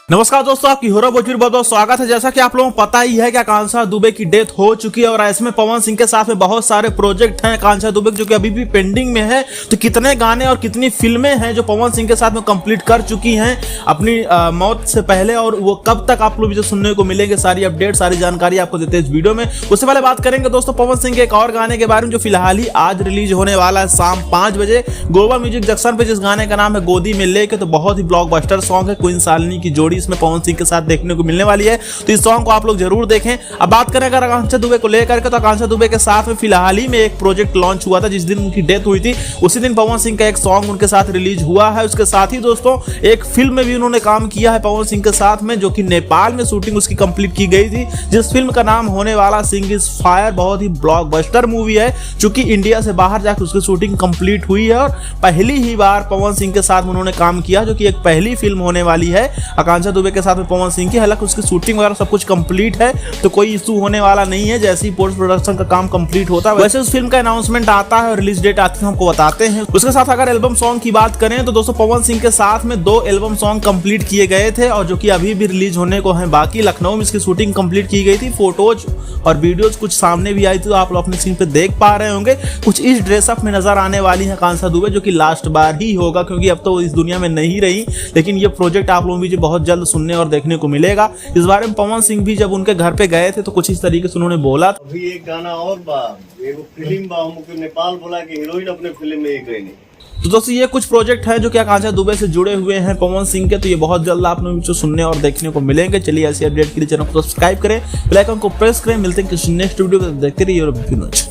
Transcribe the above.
नमस्कार दोस्तों, आपकी हीरो भोजपुरी बहुत बहुत स्वागत है। जैसा कि आप लोगों को पता ही है कि आकांक्षा दुबे की डेथ हो चुकी है और ऐसे में पवन सिंह के साथ में बहुत सारे प्रोजेक्ट हैं आकांक्षा दुबे जो कि अभी भी पेंडिंग में है। तो कितने गाने और कितनी फिल्में हैं जो पवन सिंह के साथ में कंप्लीट कर चुकी हैं अपनी मौत से पहले, और वो कब तक आप लोग जो सुनने को मिलेंगे, सारी अपडेट सारी जानकारी आपको देते हैं इस वीडियो में। उससे पहले बात करेंगे दोस्तों पवन सिंह के एक और गाने के बारे में जो फिलहाल ही आज रिलीज होने वाला है शाम 5 बजे ग्लोबल म्यूजिक जंक्शन पे, जिस गाने का नाम है गोदी में लेके। तो बहुत ही ब्लॉकबस्टर सॉन्ग है, क्वीन शालिनी की जोड़ी इसमें पवन सिंह के साथ देखने को मिलने वाली है। तो इस सॉन्ग को आप लोग जरूर देखें। अब बात करें अगर आकांक्षा दुबे को लेकर के, तो आकांक्षा दुबे के साथ में फिलहाल ही में एक प्रोजेक्ट लॉन्च हुआ था। जिस दिन उनकी डेथ हुई थी उसी दिन पवन सिंह का एक सॉन्ग उनके साथ रिलीज हुआ है। उसके साथ ही दोस्तों एक फिल्म में भी उन्होंने काम किया है पवन सिंह के साथ में, जो कि नेपाल में शूटिंग उसकी कंप्लीट की गई थी, जिस फिल्म का नाम होने वाला सिंह इज फायर। बहुत ही ब्लॉकबस्टर मूवी है, चूंकि इंडिया से बाहर जाकर उसकी शूटिंग कंप्लीट हुई है और पहली ही बार पवन सिंह के साथ उन्होंने काम किया, जो कि एक पहली फिल्म होने वाली है आकांक्षा दुबे के साथ में पवन सिंह की। हालांकि उसकी शूटिंग वगैरह सब कुछ कंप्लीट है, तो कोई इशू होने वाला नहीं है। जैसे ही पोस्ट प्रोडक्शन का काम कंप्लीट होता है वैसे उस फिल्म का अनाउंसमेंट आता है और रिलीज डेट आती है, हमको बताते हैं। उसके साथ अगर एल्बम सॉन्ग की बात करें तो दोस्तों पवन सिंह के साथ में 2 एल्बम सॉन्ग कंप्लीट किए गए थे और जो कि अभी भी रिलीज होने को हैं बाकी। लखनऊ में इसकी शूटिंग कंप्लीट की गई थी, फोटोज और वीडियोज कुछ सामने भी आई थी, तो आप लोग अपने स्क्रीन पे देख पा रहे होंगे। कुछ इस ड्रेसअप में नजर आने वाली है आकांक्षा दुबे, जो कि लास्ट बार ही होगा क्योंकि अब तो इस दुनिया में नहीं रही। लेकिन ये प्रोजेक्ट आप लोगों को बहुत जल्द सुनने और देखने को मिलेगा। इस बारे में पवन सिंह भी जब उनके घर पे गए थे तो कुछ इस तरीके से उन्होंने बोला। अभी एक गाना और बा, एगो फिल्म बा, हमको नेपाल बोला कि हीरोइन अपने फिल्म में एक गई। तो दोस्तों ये कुछ प्रोजेक्ट हैं जो कि आकांक्षा दुबे से जुड़े हुए हैं पवन सिंह के, तो ये बहुत जल्द आप लोगों को सुनने और देखने को मिलेंगे। चलिए ऐसी अपडेट के लिए चैनल को सब्सक्राइब करें, बेल आइकन को प्रेस करें। मिलते हैं किसी नेक्स्ट वीडियो को, देखते रहिए।